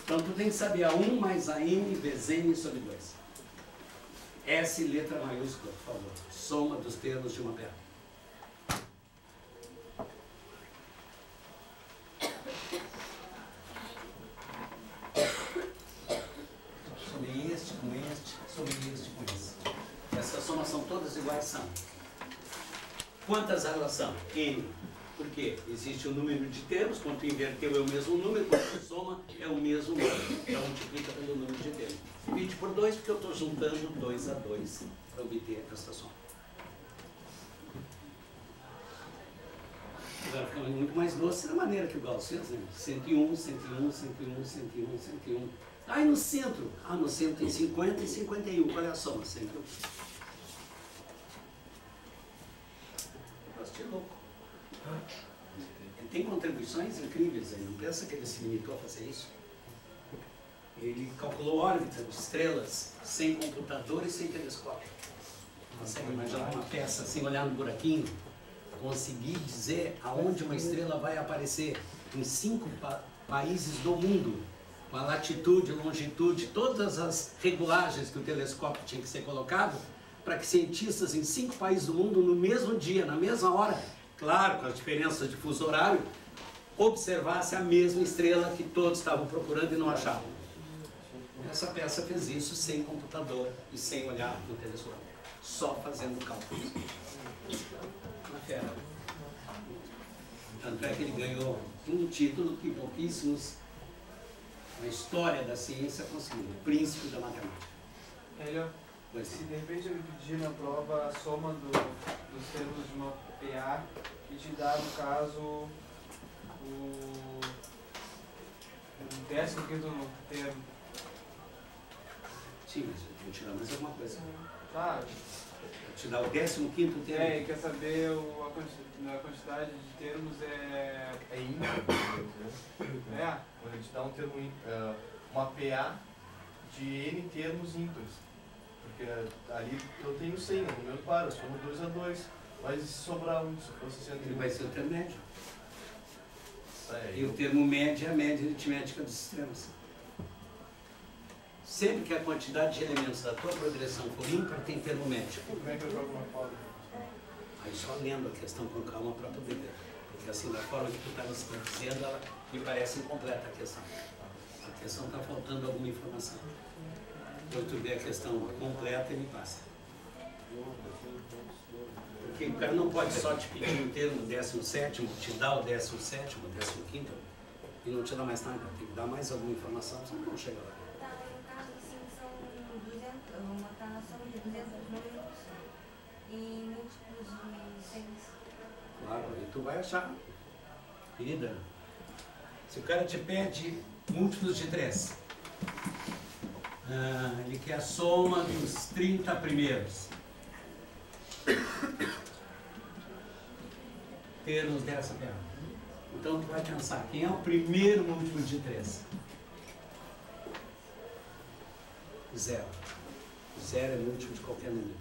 Então tu tem que saber a 1 mais a n vezes n sobre 2. S letra maiúscula, por favor. Soma dos termos de uma PA. Somei este com este, somei este com esse. Essas somas são todas iguais, são. Quantas elas são? N. Por quê? Existe um número de termos, quando tu inverteu é o mesmo número, quando tu soma é o mesmo número. Então multiplica pelo número de termos. Divide por 2 porque eu estou juntando 2 a 2 para obter essa soma. Agora fica muito mais doce da maneira que o Gauss fez, né? 101, 101, 101, 101, 101. Aí no centro, no centro tem 50 e 51. Qual é a soma? 101. Gosto de louco. Ele tem contribuições incríveis aí, não pensa que ele se limitou a fazer isso? Ele calculou órbitas de estrelas sem computador e sem telescópio. Consegue imaginar uma peça sem olhar no buraquinho? Conseguir dizer aonde uma estrela vai aparecer em 5 países do mundo, com a latitude, longitude, todas as regulagens que o telescópio tinha que ser colocado, para que cientistas em 5 países do mundo, no mesmo dia, na mesma hora, claro, com as diferenças de fuso horário, observasse a mesma estrela que todos estavam procurando e não achavam. Essa peça fez isso sem computador e sem olhar no telescópio, só fazendo cálculos. Uma fera. Tanto é que ele ganhou um título que pouquíssimos na história da ciência conseguiram, o príncipe da matemática. Hélio, se de repente eu me pedir na prova a soma dos termos de uma PA e te dar, no caso, o 15º termo. Sim, mas eu vou tirar mais alguma coisa. Tá. Vou te dar o 15º termo. E quer saber a quantidade de termos é ímpar. Quando a gente dá um termo, uma PA de N termos ímpares. Porque ali eu tenho 100, o número para, eu somo 2 a 2. Mas se sobrar um, se fosse 101. Ele vai ser o termo médio. É, E o termo médio é a média aritmética dos sistemas. Sempre que a quantidade de elementos da tua progressão for ímpar, tem termo médio. Como é que eu jogo uma fórmula? Aí só lendo a questão com calma para poder ver. Porque assim, da forma que tu estava dizendo, ela me parece incompleta a questão. A questão está faltando alguma informação. Depois tu vê a questão completa e me passa. Porque o cara não pode só te pedir um termo 17º, te dar o 17º, o 15º, e não te dá mais nada. Tem que dar mais alguma informação, senão não chega lá. Tá, no caso assim, são 200, uma soma de 200 números e múltiplos de 6. Claro, aí tu vai achar. Querida, se o cara te pede múltiplos de 3, ele quer a soma dos 30 primeiros termos dessa perna. Então tu vai pensar, quem é o primeiro múltiplo de 3? 0. 0 é múltiplo de qualquer número.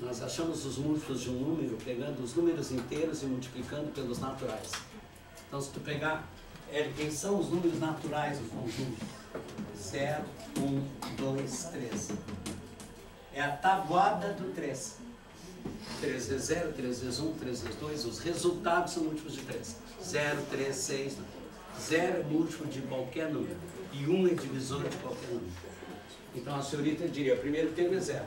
Nós achamos os múltiplos de um número pegando os números inteiros e multiplicando pelos naturais. Então se tu pegar, quem são os números naturais do conjunto? 0, 1, 2, 3. É a tabuada do 3. 3 vezes 0, 3 vezes 1, 3 vezes 2, os resultados são múltiplos de 3. 0, 3, 6, 0 é múltiplo de qualquer número e 1 é divisor de qualquer número. Então a senhorita diria, o primeiro termo é 0.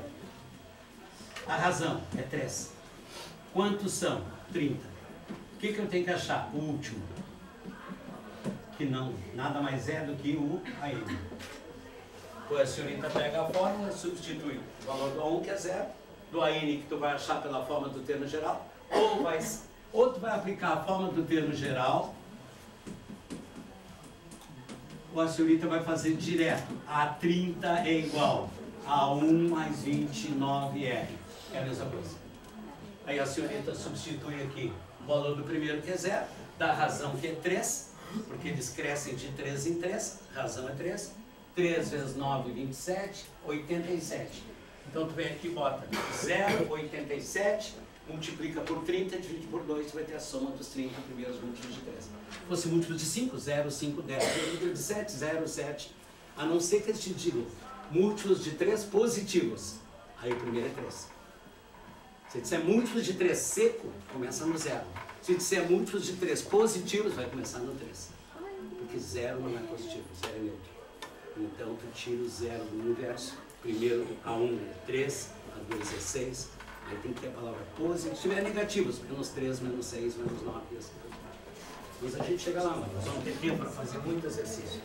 A razão é 3. Quantos são? 30. O que eu tenho que achar? O último. Que não, nada mais é do que o AN. A senhorita pega a fórmula e substitui o valor do 1, que é 0, do AN que tu vai achar pela forma do termo geral, ou tu vai aplicar a forma do termo geral, ou a senhorita vai fazer direto. A 30 é igual a 1 mais 29R. É a mesma coisa. Aí a senhorita substitui aqui o valor do primeiro, que é 0, da razão, que é 3, porque eles crescem de 3 em 3, razão é 3. 3 vezes 9, 27, 87. Então tu vem aqui e bota 0,87 multiplica por 30, divide por 2, vai ter a soma dos 30 primeiros múltiplos de 3. Se fosse múltiplo de 5, 0, 5, 10. Múltiplo de 7, 0, 7. A não ser que eles te digam múltiplos de 3 positivos. Aí o primeiro é 3. Se disser múltiplos de 3 seco, começa no 0. Se disser múltiplos de 3 positivos, vai começar no 3. Porque 0 não é positivo, 0 é neutro. Então tu tira o 0 do universo. Primeiro a 1 é 3, a 2 é 6. Aí tem que ter a palavra positivo. Se tiver negativos, menos 3, menos 6, menos 9 e assim. Mas a gente chega lá, mano. Nós vamos ter tempo para fazer muito exercício.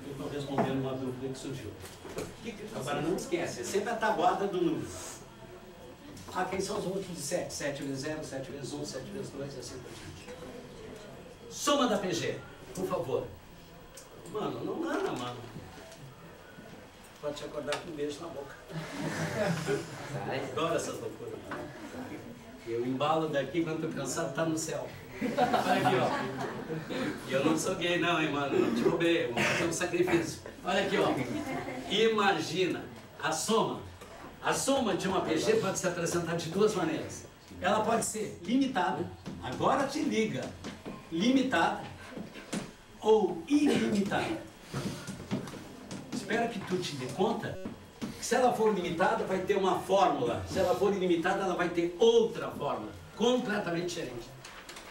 Eu estou respondendo uma dúvida que surgiu. Agora não esquece, é sempre a tabuada do número. Ah, quem são os múltiplos de 7? 7 vezes 0, 7 vezes 1, 7 vezes 2 e assim por diante. Soma da PG, por favor. Mano, não anda, mano. Pode te acordar com um beijo na boca. Adoro essas loucuras. Eu embalo daqui, quando estou cansado, tá no céu. Olha aqui, ó. E eu não sou gay não, hein, mano. Não te roubei, vou fazer um sacrifício. Olha aqui, ó. Imagina a soma. A soma de uma PG pode se apresentar de duas maneiras. Ela pode ser limitada. Agora te liga. Limitada ou ilimitada. Espero que tu te dê conta que se ela for limitada vai ter uma fórmula. Se ela for ilimitada ela vai ter outra fórmula. Completamente diferente.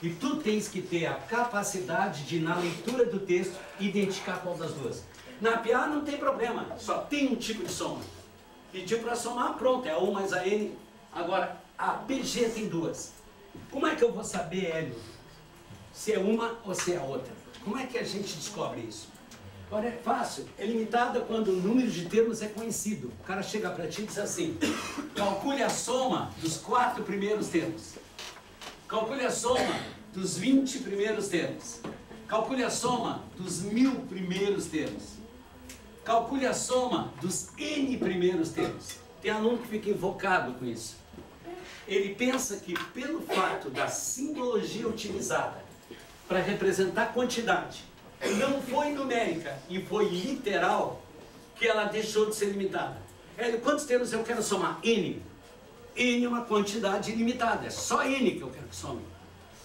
E tu tens que ter a capacidade de, na leitura do texto, identificar qual das duas. Na PA não tem problema, só tem um tipo de soma. Pediu para somar, pronto, é a 1 mais a N. Agora, a PG tem duas. Como é que eu vou saber, Hélio, se é uma ou se é a outra? Como é que a gente descobre isso? Agora é fácil, é limitada quando o número de termos é conhecido. O cara chega para ti e diz assim, calcule a soma dos 4 primeiros termos. Calcule a soma dos 20 primeiros termos. Calcule a soma dos 1000 primeiros termos. Calcule a soma dos N primeiros termos. Tem aluno que fica invocado com isso. Ele pensa que pelo fato da simbologia utilizada para representar quantidade, não foi numérica e foi literal, que ela deixou de ser limitada. Quantos termos eu quero somar? N. N é uma quantidade ilimitada, é só N que eu quero que some.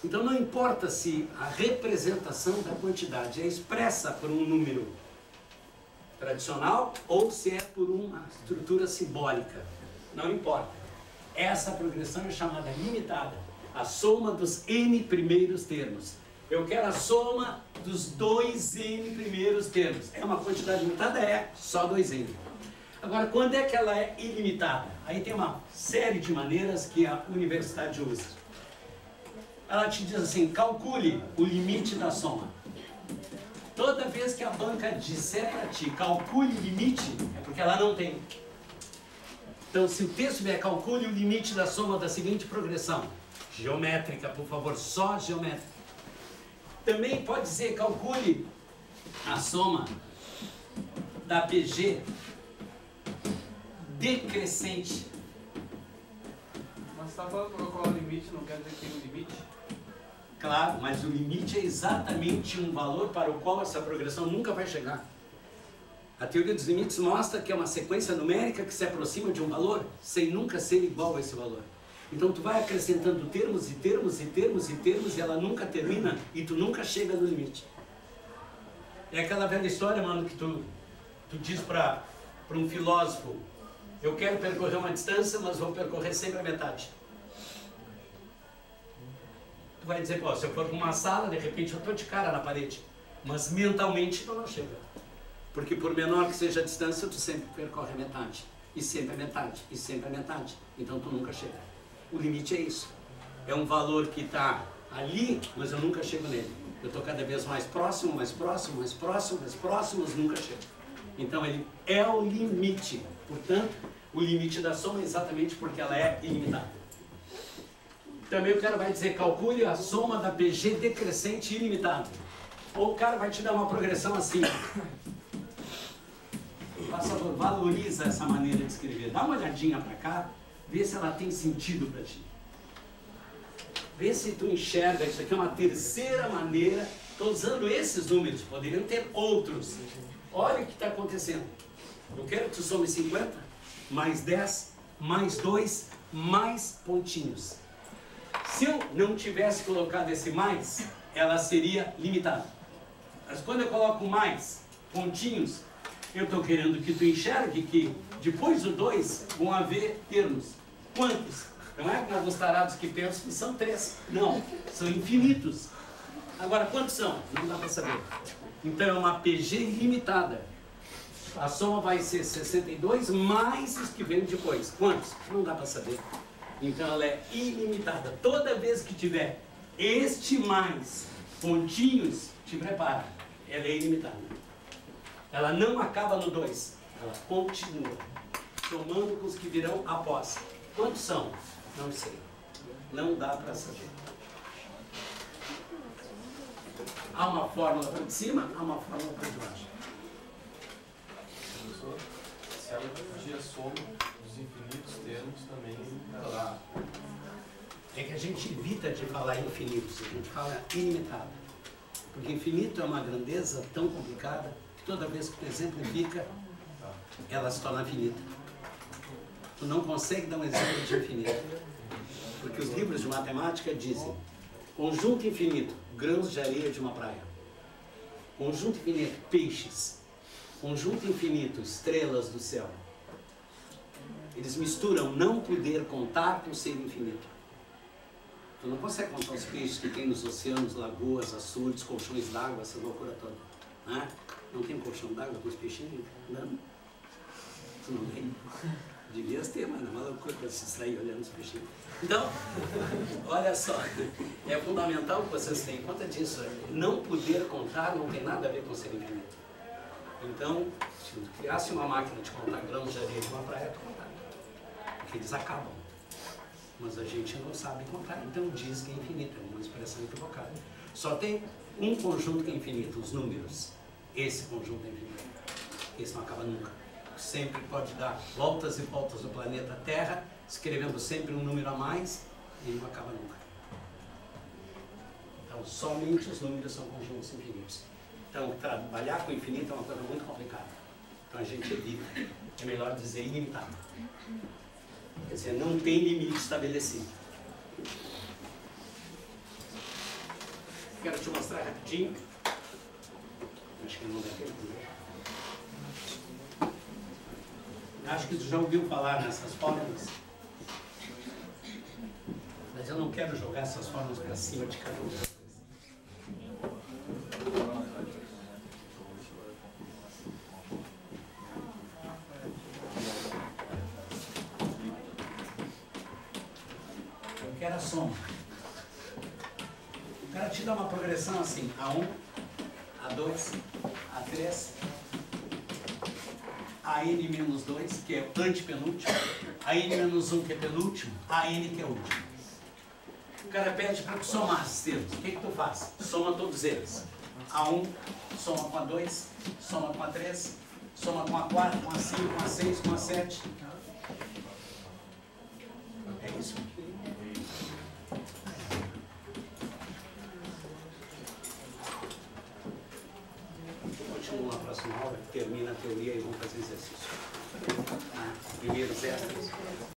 Então não importa se a representação da quantidade é expressa por um número tradicional ou se é por uma estrutura simbólica. Não importa. Essa progressão é chamada limitada. A soma dos N primeiros termos. Eu quero a soma dos 2N primeiros termos. É uma quantidade limitada? É, só 2N. Agora, quando é que ela é ilimitada? Aí tem uma série de maneiras que a universidade usa. Ela te diz assim, calcule o limite da soma. Toda vez que a banca disser para ti, calcule o limite, é porque ela não tem. Então, se o texto vier, calcule o limite da soma da seguinte progressão. Geométrica, por favor, só geométrica. Também pode dizer, calcule a soma da PG decrescente. Mas você está falando para qual é o limite, não quer dizer que tem um limite? Claro, mas o limite é exatamente um valor para o qual essa progressão nunca vai chegar. A teoria dos limites mostra que é uma sequência numérica que se aproxima de um valor sem nunca ser igual a esse valor. Então tu vai acrescentando termos e termos e termos e termos e ela nunca termina e tu nunca chega no limite. É aquela velha história, mano, que tu diz para um filósofo, eu quero percorrer uma distância, mas vou percorrer sempre a metade. Tu vai dizer, pô, se eu for para uma sala, de repente eu estou de cara na parede, mas mentalmente tu não chega. Porque por menor que seja a distância, tu sempre percorre a metade. E sempre a metade, e sempre a metade. Então tu nunca chega. O limite é isso. É um valor que está ali, mas eu nunca chego nele. Eu estou cada vez mais próximo, mais próximo, mais próximo, mais próximo, mas nunca chego. Então ele é o limite. Portanto, o limite da soma é exatamente porque ela é ilimitada. Também o cara vai dizer, calcule a soma da PG decrescente ilimitada. Ou o cara vai te dar uma progressão assim. Por favor, valoriza essa maneira de escrever. Dá uma olhadinha para cá, vê se ela tem sentido para ti. Vê se tu enxerga, isso aqui é uma terceira maneira. Estou usando esses números, poderiam ter outros. Olha o que está acontecendo. Eu quero que tu some 50, mais 10, mais 2, mais pontinhos. Se eu não tivesse colocado esse mais, ela seria limitada. Mas quando eu coloco mais pontinhos, eu estou querendo que tu enxergue que depois do 2 vão haver termos. Quantos? Não é como alguns tarados que pensam que são 3. Não, são infinitos. Agora, quantos são? Não dá para saber. Então é uma PG ilimitada. A soma vai ser 62 mais os que vêm depois. Quantos? Não dá para saber. Então ela é ilimitada. Toda vez que tiver este mais pontinhos, te prepara. Ela é ilimitada. Ela não acaba no 2. Ela continua. Somando com os que virão após. Quantos são? Não sei. Não dá para saber. Há uma fórmula por de cima, há uma fórmula por de baixo. Professor, se ela dividir a soma dos infinitos termos também, ela... É que a gente evita de falar infinitos, a gente fala ilimitado. Porque infinito é uma grandeza tão complicada que toda vez que tu exemplifica, ela se torna finita. Tu não consegue dar um exemplo de infinito. Porque os livros de matemática dizem conjunto infinito, grãos de areia de uma praia. Conjunto infinito, peixes. Conjunto infinito, estrelas do céu. Eles misturam não poder contar com ser infinito. Tu não consegue contar os peixes que tem nos oceanos, lagoas, açudes, colchões d'água, essa loucura toda. Né? Não tem colchão d'água com os peixinhos? Não. Tu não tem? Devias ter, mas não é uma loucura para se distrair olhando os peixinhos. Então, olha só, é fundamental que vocês tenham conta disso. Não poder contar não tem nada a ver com ser infinito. Então, se tu criasse uma máquina de contar grãos de areia de uma praia, tu contar. Porque eles acabam. Mas a gente não sabe contar, então diz que é infinito, é uma expressão equivocada. Só tem um conjunto que é infinito, os números. Esse conjunto é infinito. Esse não acaba nunca. Sempre pode dar voltas e voltas no planeta Terra, escrevendo sempre um número a mais, e não acaba nunca. Então, somente os números são conjuntos infinitos. Então, trabalhar com infinito é uma coisa muito complicada. Então, a gente evita. É melhor dizer ilimitado. Quer dizer, não tem limite estabelecido. Quero te mostrar rapidinho. Acho que não dá tempo. Acho que tu já ouviu falar nessas fórmulas. Mas eu não quero jogar essas fórmulas para cima de cada um. Eu quero a soma. O cara te dá uma progressão assim, A1, A2, A3, AN menos 2, que é o antepenúltimo, AN menos 1, que é penúltimo, AN, que é o último. O cara pede para somar esses termos. O que tu faz? Soma todos eles. A1, soma com A2, soma com A3, soma com A4, com A5, com A6, com A7. É isso. Continua na próxima aula, termina a teoria e vamos fazer exercício. Primeiros extras.